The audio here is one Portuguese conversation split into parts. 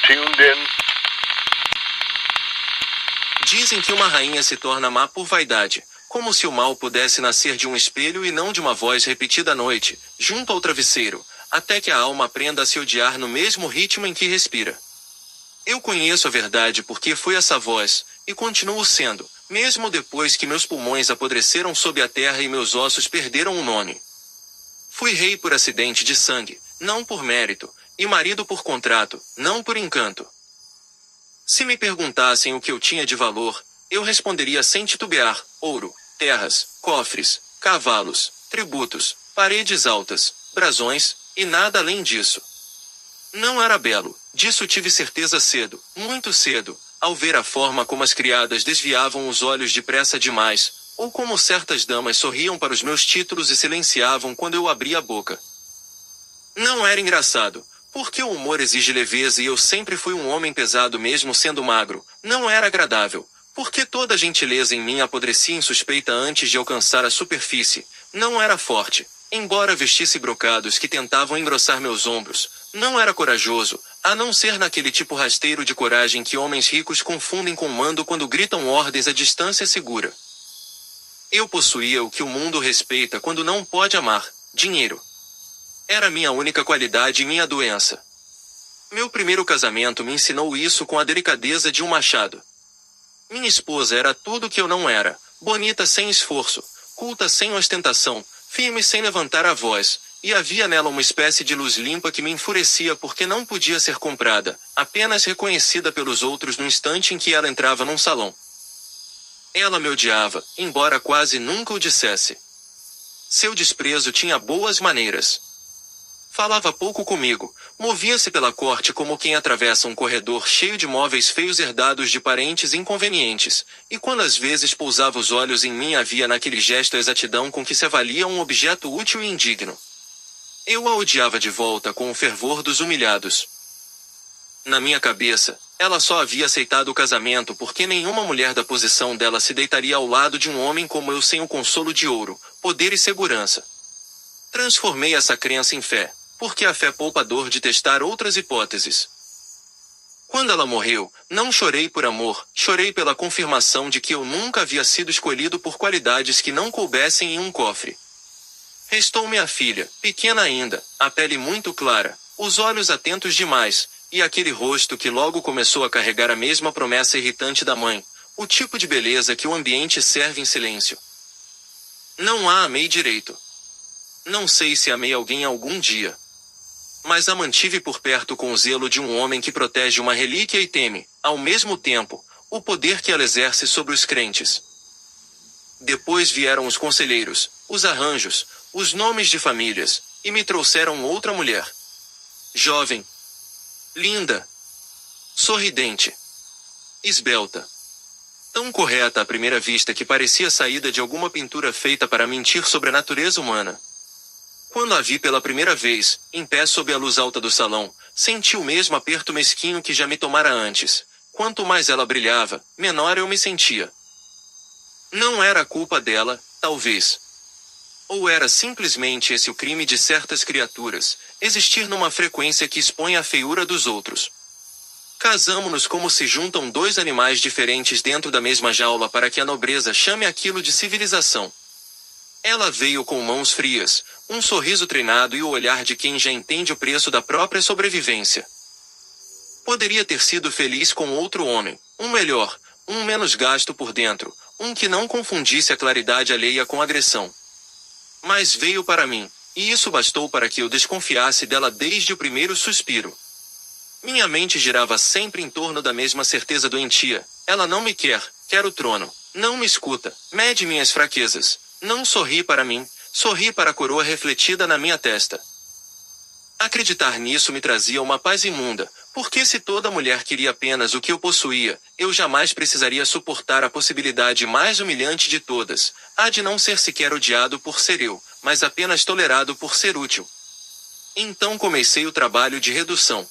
tuned in. Dizem que uma rainha se torna má por vaidade, como se o mal pudesse nascer de um espelho e não de uma voz repetida à noite, junto ao travesseiro, até que a alma aprenda a se odiar no mesmo ritmo em que respira. Eu conheço a verdade porque fui essa voz, e continuo sendo, mesmo depois que meus pulmões apodreceram sob a terra e meus ossos perderam o nome. Fui rei por acidente de sangue, não por mérito, e marido por contrato, não por encanto. Se me perguntassem o que eu tinha de valor, eu responderia sem titubear: ouro, terras, cofres, cavalos, tributos, paredes altas, brasões, e nada além disso. Não era belo, disso tive certeza cedo, muito cedo, ao ver a forma como as criadas desviavam os olhos depressa demais, ou como certas damas sorriam para os meus títulos e silenciavam quando eu abria a boca. Não era engraçado, porque o humor exige leveza e eu sempre fui um homem pesado mesmo sendo magro. Não era agradável, porque toda a gentileza em mim apodrecia insuspeita antes de alcançar a superfície. Não era forte, embora vestisse brocados que tentavam engrossar meus ombros. Não era corajoso, a não ser naquele tipo rasteiro de coragem que homens ricos confundem com mando quando gritam ordens à distância segura. Eu possuía o que o mundo respeita quando não pode amar: dinheiro. Era minha única qualidade e minha doença. Meu primeiro casamento me ensinou isso com a delicadeza de um machado. Minha esposa era tudo o que eu não era: bonita sem esforço, culta sem ostentação, firme sem levantar a voz, e havia nela uma espécie de luz limpa que me enfurecia porque não podia ser comprada, apenas reconhecida pelos outros no instante em que ela entrava num salão. Ela me odiava, embora quase nunca o dissesse. Seu desprezo tinha boas maneiras. Falava pouco comigo, movia-se pela corte como quem atravessa um corredor cheio de móveis feios herdados de parentes inconvenientes, e quando às vezes pousava os olhos em mim havia naquele gesto a exatidão com que se avalia um objeto útil e indigno. Eu a odiava de volta com o fervor dos humilhados. Na minha cabeça, ela só havia aceitado o casamento porque nenhuma mulher da posição dela se deitaria ao lado de um homem como eu sem o consolo de ouro, poder e segurança. Transformei essa crença em fé, porque a fé poupa dor de testar outras hipóteses. Quando ela morreu, não chorei por amor, chorei pela confirmação de que eu nunca havia sido escolhido por qualidades que não coubessem em um cofre. Restou-me a filha, pequena ainda, a pele muito clara, os olhos atentos demais, e aquele rosto que logo começou a carregar a mesma promessa irritante da mãe, o tipo de beleza que o ambiente serve em silêncio. Não a amei direito. Não sei se amei alguém algum dia. Mas a mantive por perto com o zelo de um homem que protege uma relíquia e teme, ao mesmo tempo, o poder que ela exerce sobre os crentes. Depois vieram os conselheiros, os arranjos, os nomes de famílias, e me trouxeram outra mulher. Jovem, linda, sorridente, esbelta. Tão correta à primeira vista que parecia saída de alguma pintura feita para mentir sobre a natureza humana. Quando a vi pela primeira vez, em pé sob a luz alta do salão, senti o mesmo aperto mesquinho que já me tomara antes. Quanto mais ela brilhava, menor eu me sentia. Não era a culpa dela, talvez. Ou era simplesmente esse o crime de certas criaturas, existir numa frequência que expõe a feiura dos outros. Casamo-nos como se juntam dois animais diferentes dentro da mesma jaula para que a nobreza chame aquilo de civilização. Ela veio com mãos frias, um sorriso treinado e o olhar de quem já entende o preço da própria sobrevivência. Poderia ter sido feliz com outro homem, um melhor, um menos gasto por dentro, um que não confundisse a claridade alheia com agressão. Mas veio para mim, e isso bastou para que eu desconfiasse dela desde o primeiro suspiro. Minha mente girava sempre em torno da mesma certeza doentia: ela não me quer, quer o trono, não me escuta, mede minhas fraquezas. Não sorri para mim, sorri para a coroa refletida na minha testa. Acreditar nisso me trazia uma paz imunda, porque se toda mulher queria apenas o que eu possuía, eu jamais precisaria suportar a possibilidade mais humilhante de todas, a de não ser sequer odiado por ser eu, mas apenas tolerado por ser útil. Então comecei o trabalho de redução.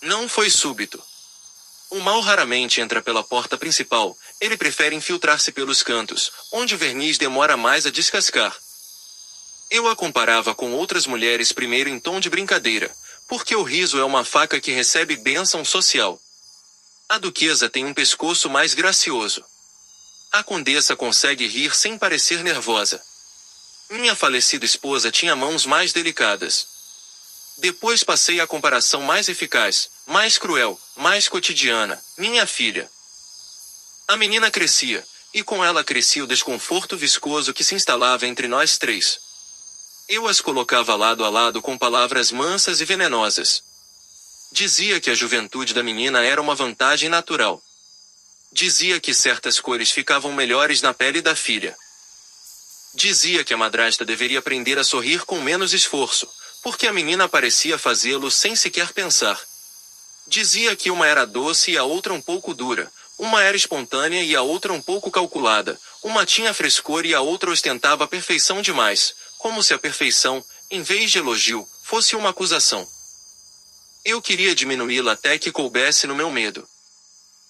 Não foi súbito. O mal raramente entra pela porta principal, ele prefere infiltrar-se pelos cantos, onde o verniz demora mais a descascar. Eu a comparava com outras mulheres primeiro em tom de brincadeira, Porque o riso é uma faca que recebe bênção social. A duquesa tem um pescoço mais gracioso. A condessa consegue rir sem parecer nervosa. Minha falecida esposa tinha mãos mais delicadas. Depois passei a comparação mais eficaz, mais cruel, mais cotidiana, minha filha. A menina crescia, e com ela crescia o desconforto viscoso que se instalava entre nós três. Eu as colocava lado a lado com palavras mansas e venenosas. Dizia que a juventude da menina era uma vantagem natural. Dizia que certas cores ficavam melhores na pele da filha. Dizia que a madrasta deveria aprender a sorrir com menos esforço, porque a menina parecia fazê-lo sem sequer pensar. Dizia que uma era doce e a outra um pouco dura, uma era espontânea e a outra um pouco calculada, uma tinha frescor e a outra ostentava perfeição demais, como se a perfeição, em vez de elogio, fosse uma acusação. Eu queria diminuí-la até que coubesse no meu medo.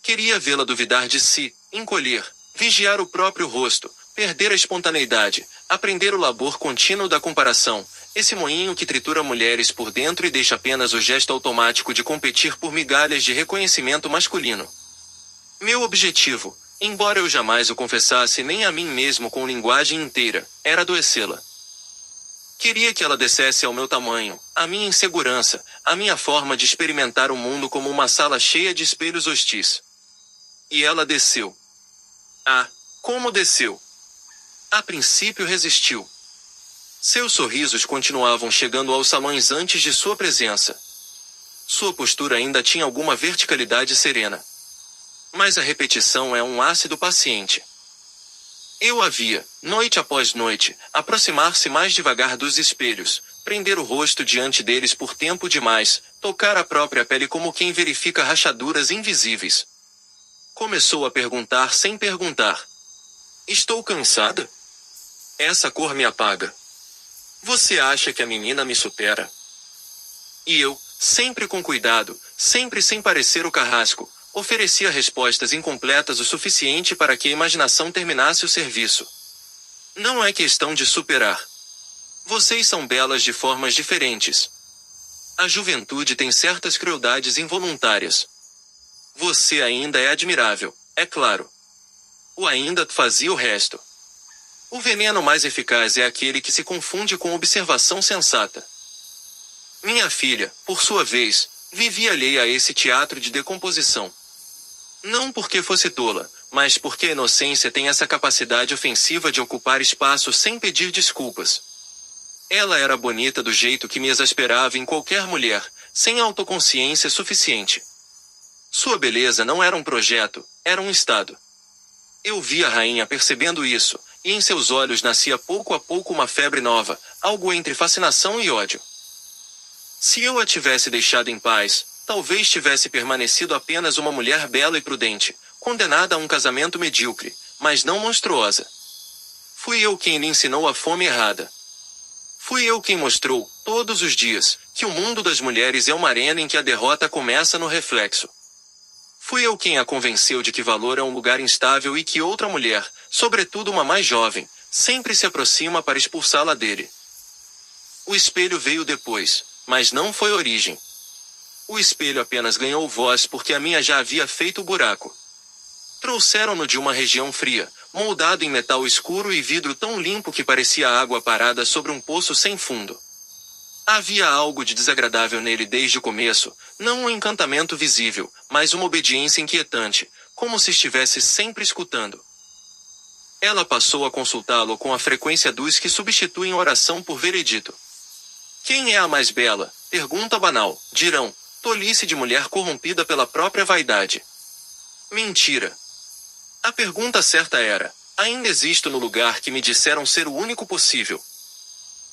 Queria vê-la duvidar de si, encolher, vigiar o próprio rosto, perder a espontaneidade, aprender o labor contínuo da comparação, esse moinho que tritura mulheres por dentro e deixa apenas o gesto automático de competir por migalhas de reconhecimento masculino. Meu objetivo, embora eu jamais o confessasse nem a mim mesmo com linguagem inteira, era adoecê-la. Queria que ela dessesse ao meu tamanho, à minha insegurança, à minha forma de experimentar o mundo como uma sala cheia de espelhos hostis. E ela desceu. Ah, como desceu! A princípio resistiu. Seus sorrisos continuavam chegando aos salões antes de sua presença. Sua postura ainda tinha alguma verticalidade serena. Mas a repetição é um ácido paciente. Eu a via, noite após noite, aproximar-se mais devagar dos espelhos, prender o rosto diante deles por tempo demais, tocar a própria pele como quem verifica rachaduras invisíveis. Começou a perguntar sem perguntar. Estou cansada? Essa cor me apaga. Você acha que a menina me supera? E eu, sempre com cuidado, sempre sem parecer o carrasco, oferecia respostas incompletas o suficiente para que a imaginação terminasse o serviço. Não é questão de superar. Vocês são belas de formas diferentes. A juventude tem certas crueldades involuntárias. Você ainda é admirável, é claro. O ainda fazia o resto. O veneno mais eficaz é aquele que se confunde com observação sensata. Minha filha, por sua vez, vivia alheia a esse teatro de decomposição. Não porque fosse tola, mas porque a inocência tem essa capacidade ofensiva de ocupar espaço sem pedir desculpas. Ela era bonita do jeito que me exasperava em qualquer mulher, sem autoconsciência suficiente. Sua beleza não era um projeto, era um estado. Eu vi a rainha percebendo isso, e em seus olhos nascia pouco a pouco uma febre nova, algo entre fascinação e ódio. Se eu a tivesse deixado em paz, talvez tivesse permanecido apenas uma mulher bela e prudente, condenada a um casamento medíocre, mas não monstruosa. Fui eu quem lhe ensinou a fome errada. Fui eu quem mostrou, todos os dias, que o mundo das mulheres é uma arena em que a derrota começa no reflexo. Fui eu quem a convenceu de que valor é um lugar instável e que outra mulher, sobretudo uma mais jovem, sempre se aproxima para expulsá-la dele. O espelho veio depois, mas não foi origem. O espelho apenas ganhou voz porque a minha já havia feito o buraco. Trouxeram-no de uma região fria, moldado em metal escuro e vidro tão limpo que parecia água parada sobre um poço sem fundo. Havia algo de desagradável nele desde o começo, não um encantamento visível, mas uma obediência inquietante, como se estivesse sempre escutando. Ela passou a consultá-lo com a frequência dos que substituem oração por veredito. Quem é a mais bela? Pergunta banal, dirão, tolice de mulher corrompida pela própria vaidade. Mentira. A pergunta certa era, ainda existo no lugar que me disseram ser o único possível.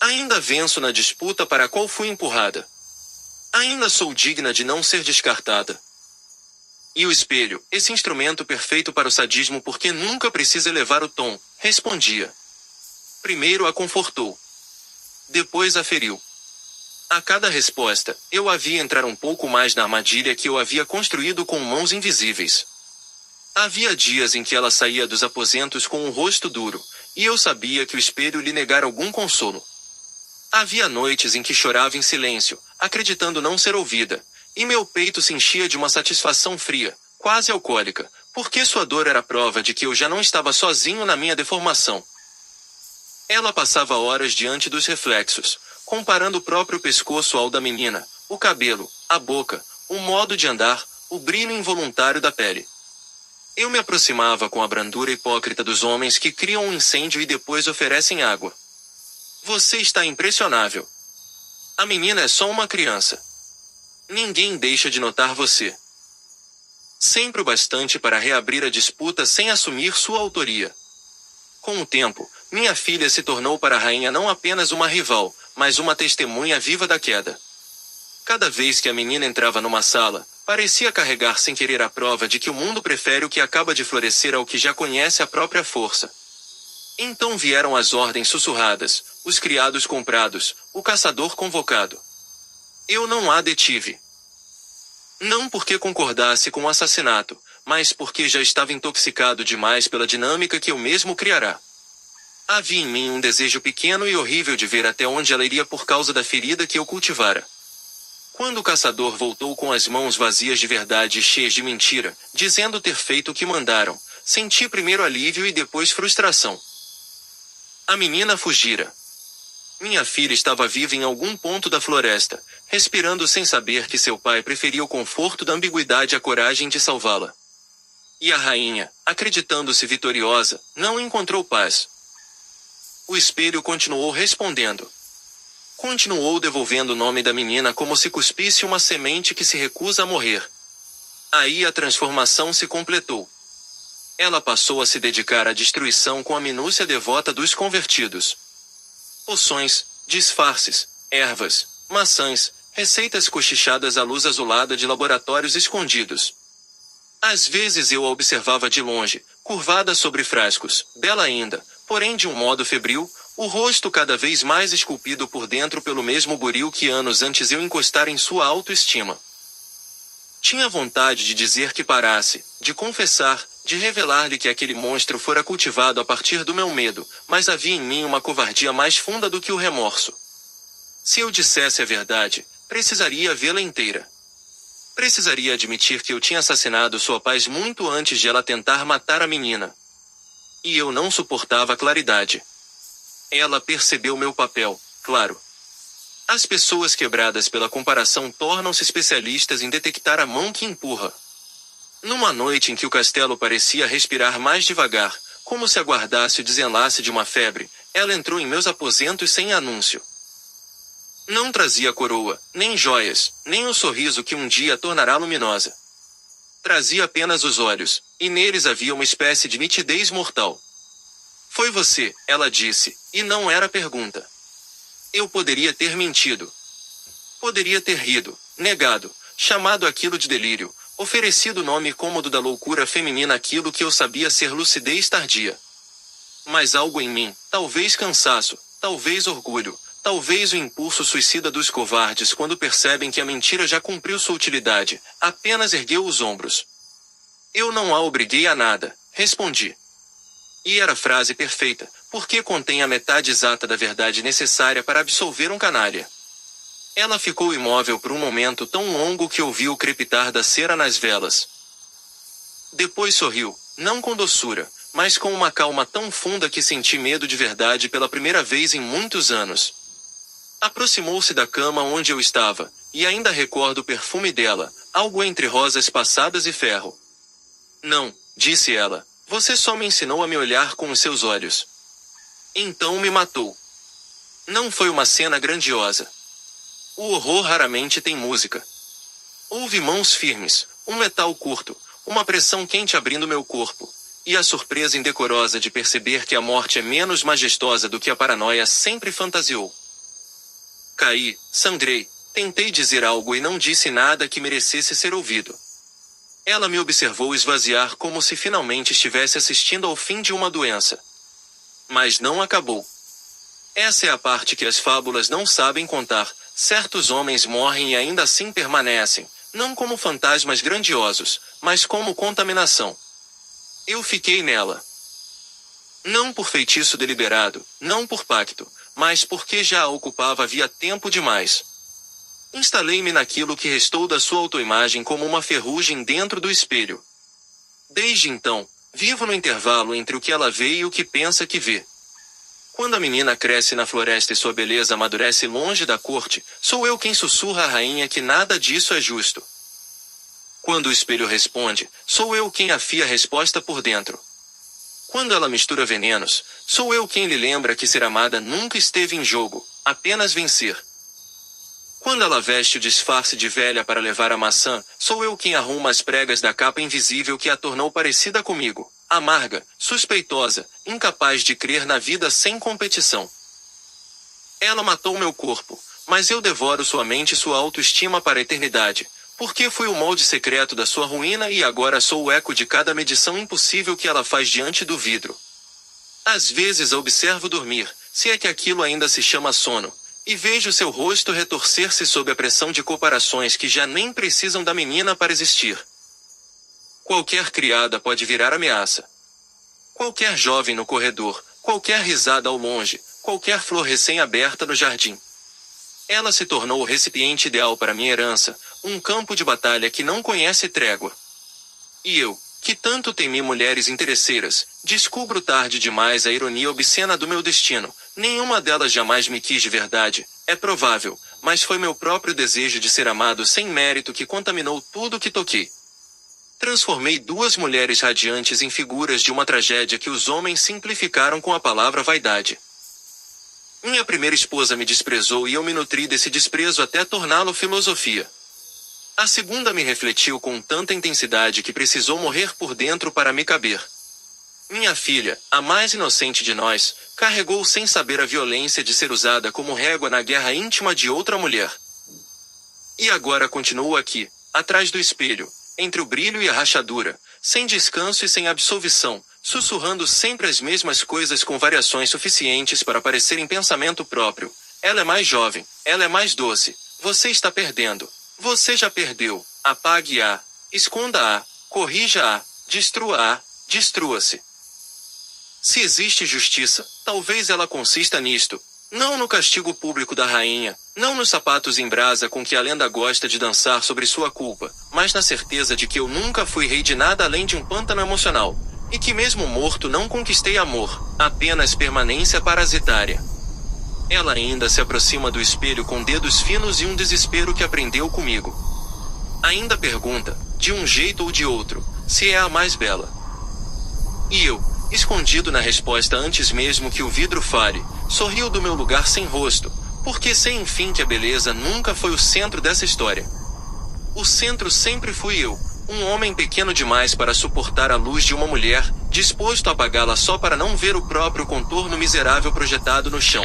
Ainda venço na disputa para a qual fui empurrada. Ainda sou digna de não ser descartada. E o espelho, esse instrumento perfeito para o sadismo porque nunca precisa elevar o tom, respondia. Primeiro a confortou. Depois a feriu. A cada resposta, eu a via entrar um pouco mais na armadilha que eu havia construído com mãos invisíveis. Havia dias em que ela saía dos aposentos com um rosto duro, e eu sabia que o espelho lhe negara algum consolo. Havia noites em que chorava em silêncio, acreditando não ser ouvida, e meu peito se enchia de uma satisfação fria, quase alcoólica, porque sua dor era prova de que eu já não estava sozinho na minha deformação. Ela passava horas diante dos reflexos, comparando o próprio pescoço ao da menina, o cabelo, a boca, o modo de andar, o brilho involuntário da pele. Eu me aproximava com a brandura hipócrita dos homens que criam um incêndio e depois oferecem água. Você está impressionável. A menina é só uma criança. Ninguém deixa de notar você. Sempre o bastante para reabrir a disputa sem assumir sua autoria. Com o tempo, minha filha se tornou para a rainha não apenas uma rival, mas uma testemunha viva da queda. Cada vez que a menina entrava numa sala, parecia carregar sem querer a prova de que o mundo prefere o que acaba de florescer ao que já conhece a própria força. Então vieram as ordens sussurradas, os criados comprados, o caçador convocado. Eu não a detive. Não porque concordasse com o assassinato, mas porque já estava intoxicado demais pela dinâmica que eu mesmo criara. Havia em mim um desejo pequeno e horrível de ver até onde ela iria por causa da ferida que eu cultivara. Quando o caçador voltou com as mãos vazias de verdade e cheias de mentira, dizendo ter feito o que mandaram, senti primeiro alívio e depois frustração. A menina fugira. Minha filha estava viva em algum ponto da floresta, respirando sem saber que seu pai preferia o conforto da ambiguidade à coragem de salvá-la. E a rainha, acreditando-se vitoriosa, não encontrou paz. O espelho continuou respondendo. Continuou devolvendo o nome da menina como se cuspisse uma semente que se recusa a morrer. Aí a transformação se completou. Ela passou a se dedicar à destruição com a minúcia devota dos convertidos. Poções, disfarces, ervas, maçãs, receitas cochichadas à luz azulada de laboratórios escondidos. Às vezes eu a observava de longe, curvada sobre frascos, bela ainda, porém de um modo febril, o rosto cada vez mais esculpido por dentro pelo mesmo buril que anos antes eu encostara em sua autoestima. Tinha vontade de dizer que parasse, de confessar, de revelar-lhe que aquele monstro fora cultivado a partir do meu medo, mas havia em mim uma covardia mais funda do que o remorso. Se eu dissesse a verdade, precisaria vê-la inteira. Precisaria admitir que eu tinha assassinado sua paz muito antes de ela tentar matar a menina. E eu não suportava a claridade. Ela percebeu meu papel, claro. As pessoas quebradas pela comparação tornam-se especialistas em detectar a mão que empurra. Numa noite em que o castelo parecia respirar mais devagar, como se aguardasse o desenlace de uma febre, ela entrou em meus aposentos sem anúncio. Não trazia coroa, nem joias, nem o sorriso que um dia a tornará luminosa. Trazia apenas os olhos, e neles havia uma espécie de nitidez mortal. Foi você, ela disse, e não era pergunta. Eu poderia ter mentido. Poderia ter rido, negado, chamado aquilo de delírio, oferecido o nome cômodo da loucura feminina àquilo que eu sabia ser lucidez tardia. Mas algo em mim, talvez cansaço, talvez orgulho, talvez o impulso suicida dos covardes quando percebem que a mentira já cumpriu sua utilidade, apenas ergueu os ombros. Eu não a obriguei a nada, respondi. E era a frase perfeita, porque contém a metade exata da verdade necessária para absolver um canalha. Ela ficou imóvel por um momento tão longo que ouviu o crepitar da cera nas velas. Depois sorriu, não com doçura, mas com uma calma tão funda que senti medo de verdade pela primeira vez em muitos anos. Aproximou-se da cama onde eu estava, e ainda recordo o perfume dela, algo entre rosas passadas e ferro. Não, disse ela, você só me ensinou a me olhar com os seus olhos. Então me matou. Não foi uma cena grandiosa. O horror raramente tem música. Houve mãos firmes, um metal curto, uma pressão quente abrindo meu corpo, e a surpresa indecorosa de perceber que a morte é menos majestosa do que a paranoia sempre fantasiou. Caí, sangrei, tentei dizer algo e não disse nada que merecesse ser ouvido. Ela me observou esvaziar como se finalmente estivesse assistindo ao fim de uma doença. Mas não acabou. Essa é a parte que as fábulas não sabem contar. Certos homens morrem e ainda assim permanecem, não como fantasmas grandiosos, mas como contaminação. Eu fiquei nela. Não por feitiço deliberado, não por pacto, mas porque já a ocupava havia tempo demais. Instalei-me naquilo que restou da sua autoimagem como uma ferrugem dentro do espelho. Desde então, vivo no intervalo entre o que ela vê e o que pensa que vê. Quando a menina cresce na floresta e sua beleza amadurece longe da corte, sou eu quem sussurra à rainha que nada disso é justo. Quando o espelho responde, sou eu quem afia a resposta por dentro. Quando ela mistura venenos, sou eu quem lhe lembra que ser amada nunca esteve em jogo, apenas vencer. Quando ela veste o disfarce de velha para levar a maçã, sou eu quem arruma as pregas da capa invisível que a tornou parecida comigo, amarga, suspeitosa, incapaz de crer na vida sem competição. Ela matou meu corpo, mas eu devoro sua mente e sua autoestima para a eternidade, porque fui o molde secreto da sua ruína e agora sou o eco de cada medição impossível que ela faz diante do vidro. Às vezes a observo dormir, se é que aquilo ainda se chama sono, e vejo seu rosto retorcer-se sob a pressão de comparações que já nem precisam da menina para existir. Qualquer criada pode virar ameaça. Qualquer jovem no corredor, qualquer risada ao longe, qualquer flor recém-aberta no jardim. Ela se tornou o recipiente ideal para minha herança, um campo de batalha que não conhece trégua. E eu, que tanto temi mulheres interesseiras, descubro tarde demais a ironia obscena do meu destino. Nenhuma delas jamais me quis de verdade, é provável, mas foi meu próprio desejo de ser amado sem mérito que contaminou tudo que toquei. Transformei duas mulheres radiantes em figuras de uma tragédia que os homens simplificaram com a palavra vaidade. Minha primeira esposa me desprezou e eu me nutri desse desprezo até torná-lo filosofia. A segunda me refletiu com tanta intensidade que precisou morrer por dentro para me caber. Minha filha, a mais inocente de nós, carregou sem saber a violência de ser usada como régua na guerra íntima de outra mulher. E agora continuo aqui, atrás do espelho, entre o brilho e a rachadura, sem descanso e sem absolvição, sussurrando sempre as mesmas coisas com variações suficientes para parecer em pensamento próprio. Ela é mais jovem, ela é mais doce, você está perdendo. Você já perdeu, apague-a, esconda-a, corrija-a, destrua-a, destrua-se. Se existe justiça, talvez ela consista nisto, não no castigo público da rainha, não nos sapatos em brasa com que a lenda gosta de dançar sobre sua culpa, mas na certeza de que eu nunca fui rei de nada além de um pântano emocional, e que mesmo morto não conquistei amor, apenas permanência parasitária. Ela ainda se aproxima do espelho com dedos finos e um desespero que aprendeu comigo. Ainda pergunta, de um jeito ou de outro, se é a mais bela. E eu, escondido na resposta antes mesmo que o vidro fale, sorrio do meu lugar sem rosto, porque sei enfim que a beleza nunca foi o centro dessa história. O centro sempre fui eu, um homem pequeno demais para suportar a luz de uma mulher, disposto a apagá-la só para não ver o próprio contorno miserável projetado no chão.